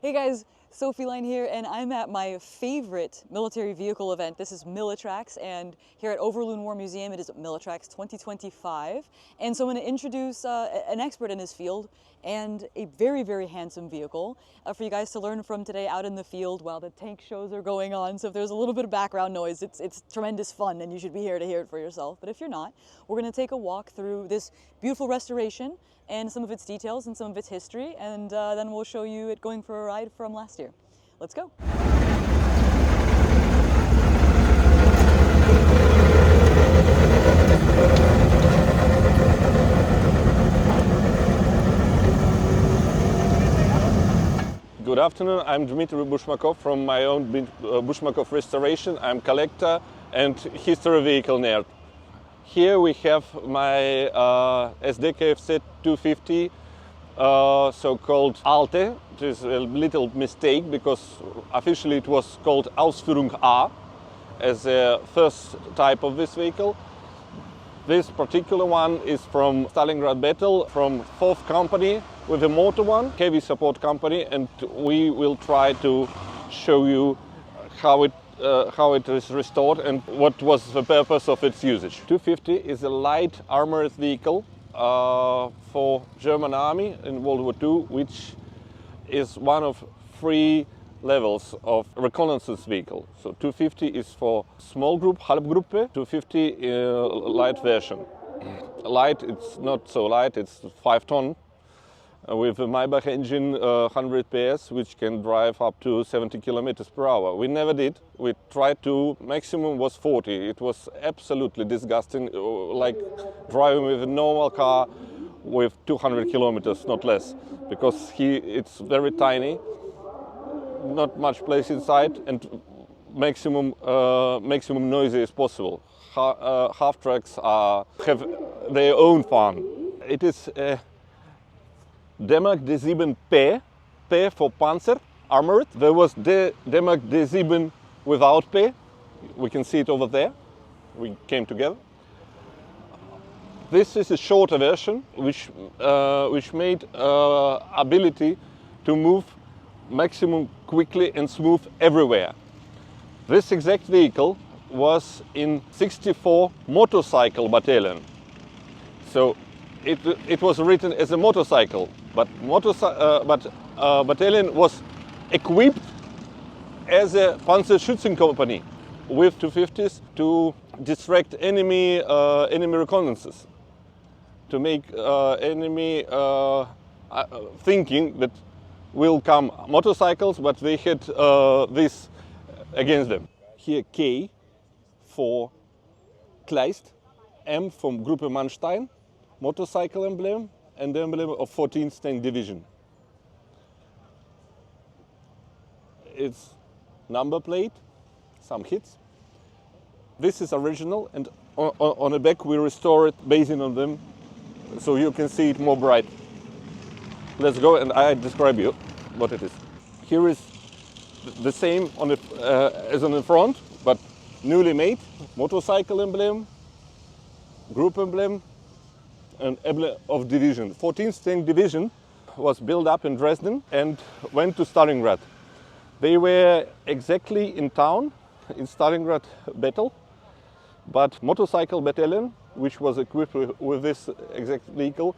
Hey guys, Sophie Line here, and I'm at my favorite military vehicle event. This is Militracks, and here at Overloon War Museum, it is Militracks 2025. And so I'm going to introduce an expert in his field and a very, very handsome vehicle for you guys to learn from today out in the field while the tank shows are going on. So if there's a little bit of background noise, it's tremendous fun, and you should be here to hear it for yourself. But if you're not, we're going to take a walk through this beautiful restoration and some of its details and some of its history, and then we'll show you it going for a ride from last year. Let's go. Good afternoon, I'm Dmitry from my own Bushmakov Restoration. I'm collector and history vehicle nerd. Here we have my SD.KFZ 250, so-called Alte. It is a little mistake because officially it was called Ausführung A as the first type of this vehicle. This particular one is from Stalingrad battle, from 4th company with a motor one, heavy support company, and we will try to show you how it is restored and what was the purpose of its usage. 250 is a light armored vehicle for German army in World War II, which is one of 3 levels of reconnaissance vehicle. So 250 is for small group, Halbgruppe, 250 light version. Light, it's not so light, it's 5 ton. With a Maybach engine, 100 PS, which can drive up to 70 kilometers per hour. We never did. We tried to, maximum was 40. It was absolutely disgusting, like driving with a normal car with 200 kilometers, not less, because it's very tiny, not much place inside, and maximum noisy as possible. Halftracks have their own fun. It is D-Mark D7P, P for Panzer, armored. There was the D-Mark D7 without P. We can see it over there. We came together. This is a shorter version, which made ability to move maximum quickly and smooth everywhere. This exact vehicle was in 64 motorcycle battalion. So it was written as a motorcycle, but battalion was equipped as a Panzerschützenkompanie with 250s to distract enemy reconnaissance, to make enemy thinking that will come motorcycles, but they had this against them. Here K for Kleist, M from Gruppe Manstein, motorcycle emblem, and the emblem of 14th Tank Division. It's number plate, some hits. This is original, and on the back we restore it basing on them, so you can see it more bright. Let's go and I describe you what it is. Here is the same on as on the front, but newly made. Motorcycle emblem, group emblem, and emblem of division. 14th Tank Division was built up in Dresden and went to Stalingrad. They were exactly in town in Stalingrad battle, but motorcycle battalion, which was equipped with this exact vehicle,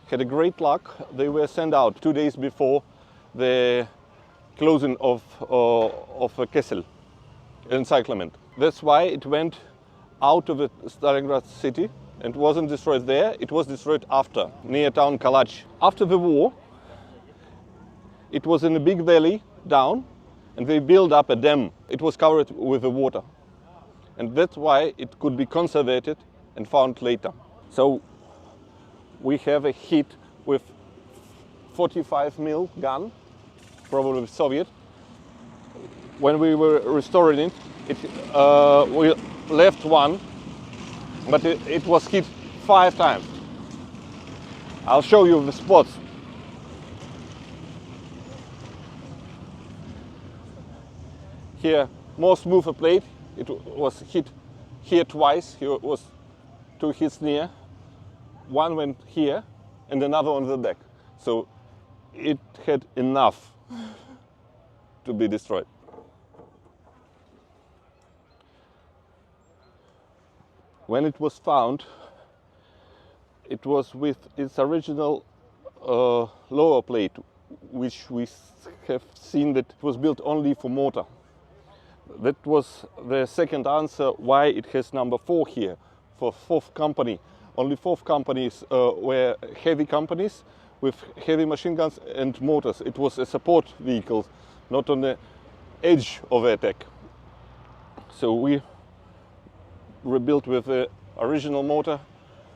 had a great luck. They were sent out 2 days before the closing of Kessel, encirclement. That's why it went out of the Stalingrad city and wasn't destroyed there. It was destroyed after, near town Kalach. After the war, it was in a big valley down, and they built up a dam. It was covered with the water, and that's why it could be conservated and found later. So we have a hit with 45 mil gun, probably Soviet. When we were restoring it, we left one, but it was hit 5 times. I'll show you the spots. Here, more smoother plate. It was hit here twice. Here was 2 hits near. One went here and another on the back. So it had enough to be destroyed. When it was found, it was with its original lower plate, which we have seen that it was built only for mortar. That was the second answer why it has number 4 here, for fourth company. Only 4 companies were heavy companies with heavy machine guns and mortars. It was a support vehicle, not on the edge of the attack. So we rebuilt with the original mortar,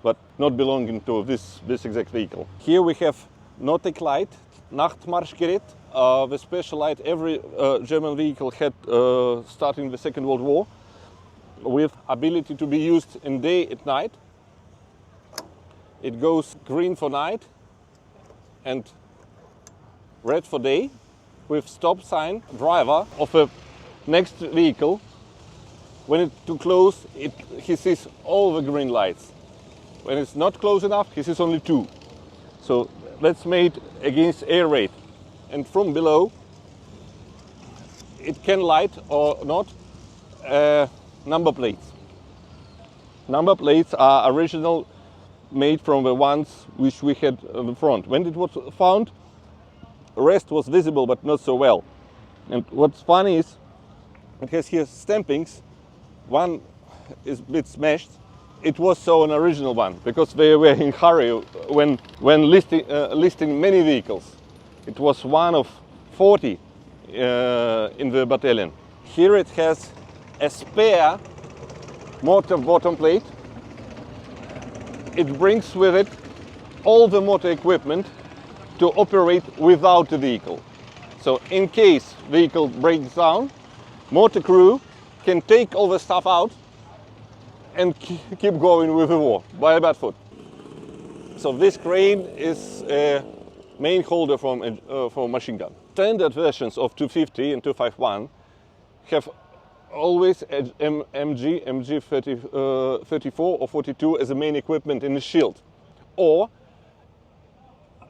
but not belonging to this exact vehicle. Here we have Notek light, Nachtmarschgerät, the special light every German vehicle had starting the Second World War, with ability to be used in day and night. It goes green for night and red for day, with stop sign. Driver of a next vehicle, when it's too close, he sees all the green lights. When it's not close enough, he sees only 2. So that's made against air raid. And from below, it can light or not number plates. Number plates are original, made from the ones which we had on the front. When it was found, the rest was visible but not so well. And what's funny is it has here stampings. One is a bit smashed. It was so an original one because they were in hurry when listing many vehicles. It was one of 40 in the battalion. Here it has a spare mortar bottom plate. It brings with it all the motor equipment to operate without the vehicle. So in case vehicle breaks down, motor crew can take all the stuff out and keep going with the war by bad foot. So this crane is a main holder for machine gun. Standard versions of 250 and 251 have always MG 34 or 42 as a main equipment in the shield, or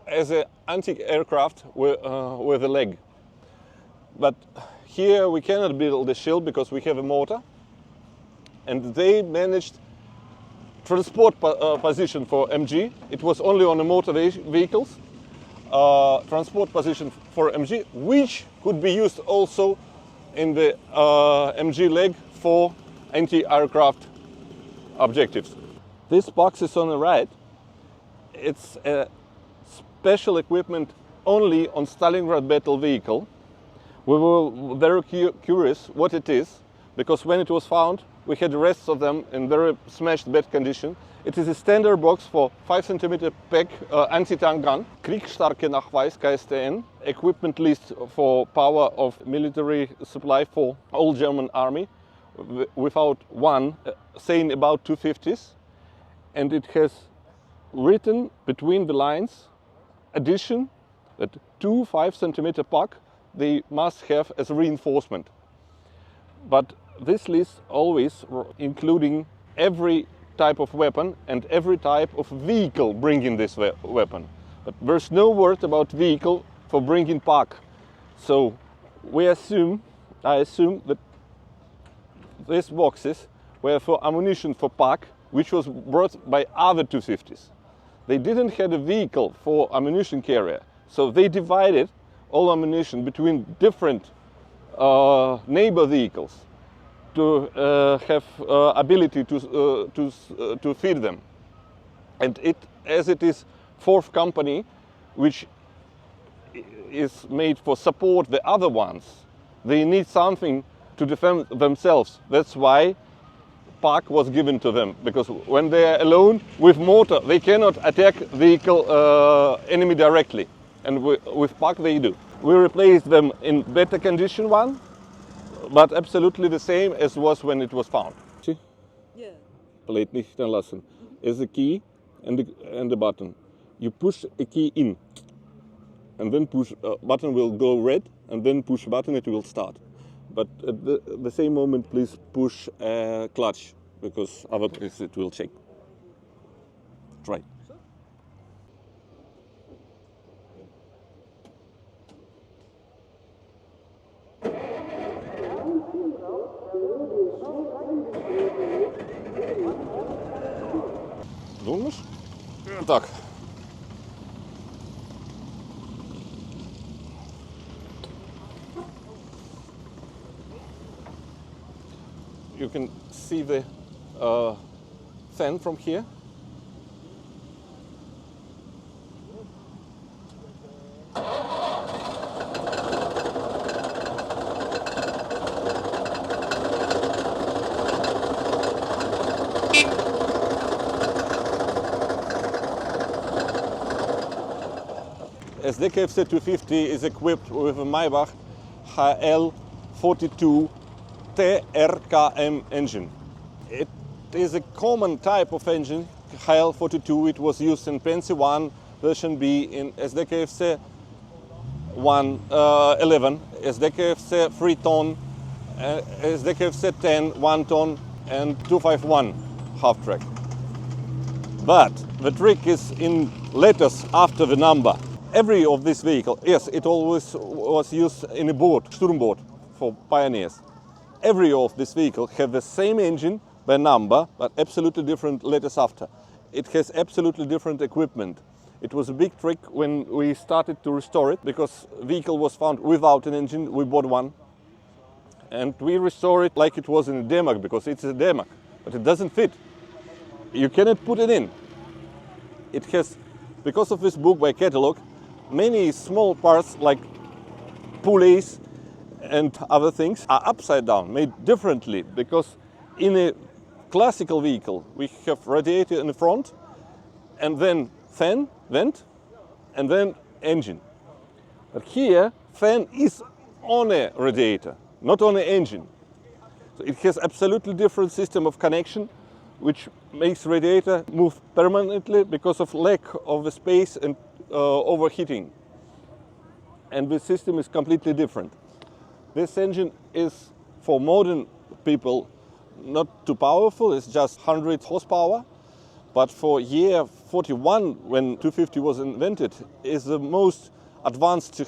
as an anti-aircraft with a leg. But here we cannot build the shield because we have a mortar, and they managed transport position for MG. It was only on the motor vehicles. Transport position for MG, which could be used also in the MG leg for anti-aircraft objectives. This box is on the right. It's a special equipment only on Stalingrad battle vehicle. We were very curious what it is, because when it was found, we had the rest of them in very smashed bad condition. It is a standard box for 5 cm pack anti-tank gun. Kriegsstarke Nachweis, KSTN, equipment list for power of military supply for all German army, without one saying about 250s. And it has written between the lines addition that 2 5 cm pack they must have as reinforcement. But this list always including every type of weapon and every type of vehicle bringing this weapon. But there's no word about vehicle for bringing pack. So I assume that these boxes were for ammunition for pack, which was brought by other 250s. They didn't have a vehicle for ammunition carrier, so they divided all ammunition between different neighbor vehicles to have ability to feed them. And as it is fourth company, which is made for support the other ones, they need something to defend themselves. That's why pack was given to them, because when they are alone with mortar, they cannot attack vehicle enemy directly, and with pack they do. We replaced them in better condition one, but absolutely the same as was when it was found. See? Yeah. Plate nicht lassen. Is a key and the button. You push a key in, and then push button will go red, and then push button it will start. But at the same moment, please push clutch, because otherwise it will shake. Try. Думаешь? Так. You can see the fan from here. Sdfkz 250 is equipped with a Maybach HL42 TRKM engine. It is a common type of engine, HL42. It was used in Pensi 1, version B, in Sdfkz 11, Sdfkz 3 ton, Sdfkz 10 1 ton, and 251 Halftrack. But the trick is in letters after the number. Every of this vehicle, yes, it always was used in a boat, Sturmboot, for pioneers. Every of this vehicle have the same engine by number, but absolutely different letters after. It has absolutely different equipment. It was a big trick when we started to restore it, because vehicle was found without an engine. We bought one, and we restore it like it was in a Demag, because it's a Demag, but it doesn't fit. You cannot put it in. It has, because of this book by catalog, many small parts like pulleys and other things are upside down, made differently, because in a classical vehicle we have radiator in the front, and then fan, vent, and then engine. But here, fan is on a radiator, not on an engine. So it has absolutely different system of connection, which makes radiator move permanently because of lack of the space and overheating. And the system is completely different. This engine is, for modern people, not too powerful. It's just 100 horsepower. But for year 41, when 250 was invented, is the most advanced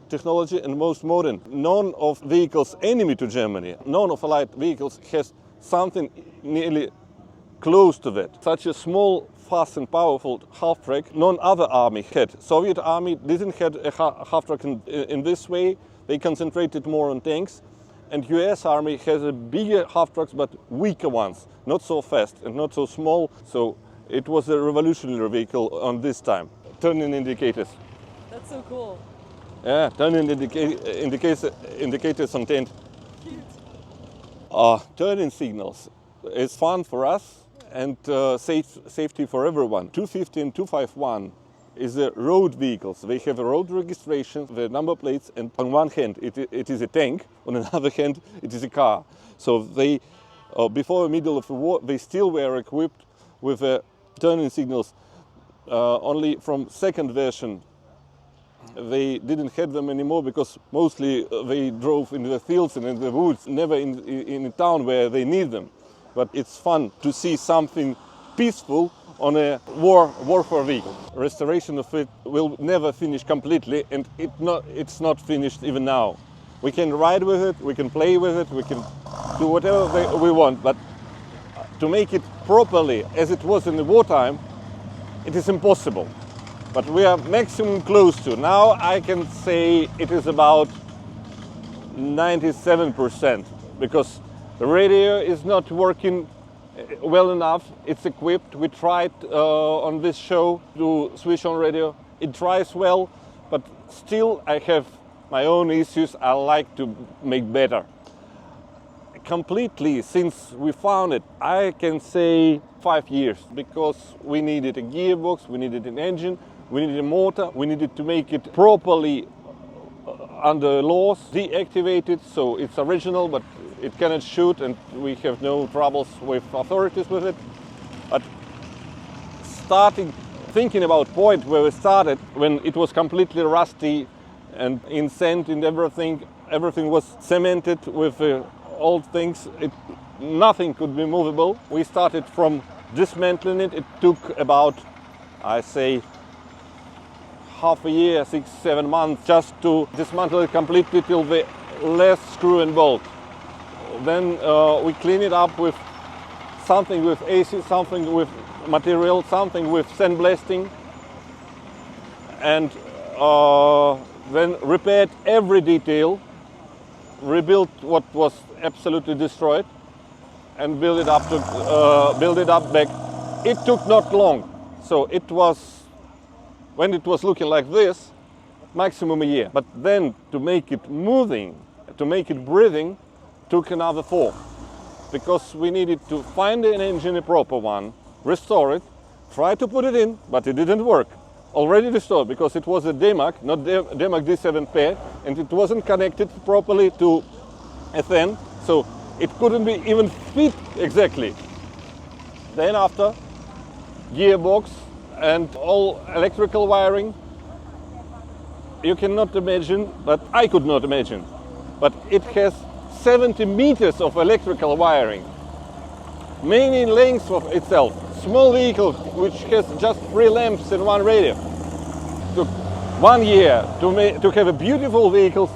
technology and most modern. None of vehicles enemy to Germany, none of Allied vehicles has something nearly close to that. Such a small, fast and powerful half-track, none other army had. Soviet army didn't have a half-track in this way. They concentrated more on tanks. And US army has a bigger half-tracks, but weaker ones, not so fast and not so small. So it was a revolutionary vehicle on this time. Turning indicators. That's so cool. Yeah, turning indicators on tent. Cute. Turning signals. It's fun for us and safety for everyone. 250 and 251 is a road vehicles. They have a road registration, the number plates, and on one hand it is a tank, on another hand it is a car. So they, before the middle of the war, they still were equipped with turning signals. Only from second version they didn't have them anymore, because mostly they drove in the fields and in the woods, never in a town where they need them. But it's fun to see something peaceful on a warfare vehicle. Restoration of it will never finish completely, and it's not finished even now. We can ride with it, we can play with it, we can do whatever we want, but to make it properly as it was in the wartime, it is impossible. But we are maximum close to. Now I can say it is about 97%, because the radio is not working well enough. It's equipped. We tried on this show to switch on radio. It tries well, but still I have my own issues I like to make better. Completely, since we found it, I can say 5 years, because we needed a gearbox, we needed an engine, we needed a motor, we needed to make it properly under laws, deactivated, so it's original, but it cannot shoot, and we have no troubles with authorities with it. But thinking about point where we started, when it was completely rusty and in sand and everything was cemented with old things, nothing could be movable. We started from dismantling it. It took about, I say, half a year, 6-7 months, just to dismantle it completely till the last screw and bolt. then we clean it up with something with AC, something with material, something with sandblasting, and then repaired every detail, rebuilt what was absolutely destroyed, and build it up back. It took not long, so it was, when it was looking like this, maximum a year. But then to make it moving, to make it breathing, took another 4, because we needed to find an engine, a proper one, restore it, try to put it in, but it didn't work. Already restored, because it was a Demag, not Demag D7 pair, and it wasn't connected properly to FN, so it couldn't be even fit exactly. Then after, gearbox and all electrical wiring, you cannot imagine, but I could not imagine, but it has 70 meters of electrical wiring, mainly in length of itself. Small vehicle which has just 3 lamps and 1 radio. Took 1 year to have a beautiful vehicle,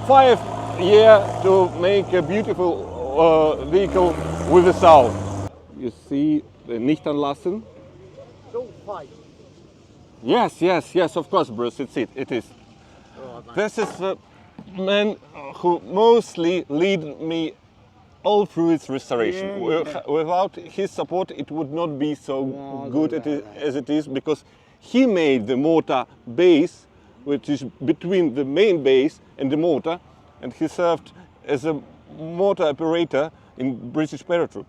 5 years to make a beautiful vehicle with a sound. You see the nicht anlassen. Don't fight. Yes, of course, Bruce, it is. This is the man who mostly lead me all through its restoration. Without his support, it would not be so good as it is, because he made the motor base, which is between the main base and the motor, and he served as a motor operator in British paratroop.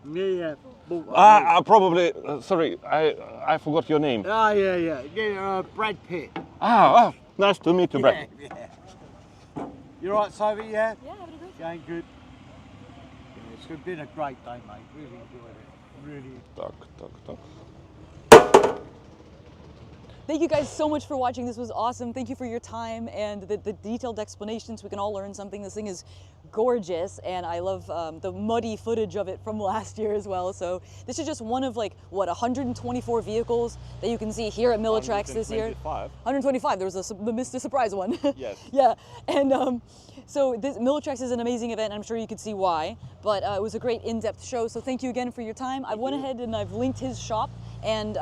Probably, sorry, I forgot your name. Brad Pitt. Nice to meet you, Brad. Yeah. You all right, Sophie? Yeah? Yeah, having a great Going good? Yeah, it's been a great day, mate. Really enjoyed it. Really. Так. Thank you guys so much for watching. This was awesome. Thank you for your time and the detailed explanations. We can all learn something. This thing is gorgeous, and I love the muddy footage of it from last year as well. So this is just one of, like, what, 124 vehicles that you can see here at Militrax this year. 125. There was the Mr. Surprise one. Yes. Yeah, and so this Militrax is an amazing event. I'm sure you could see why, but it was a great in-depth show. So thank you again for your time. I went ahead and I've linked his shop, and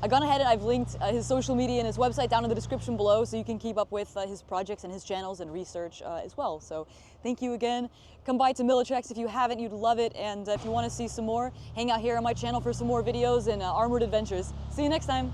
I've gone ahead and I've linked his social media and his website down in the description below, so you can keep up with his projects and his channels and research as well. So thank you again. Come by to Militrax if you haven't, you'd love it. And if you want to see some more, hang out here on my channel for some more videos and armored adventures. See you next time.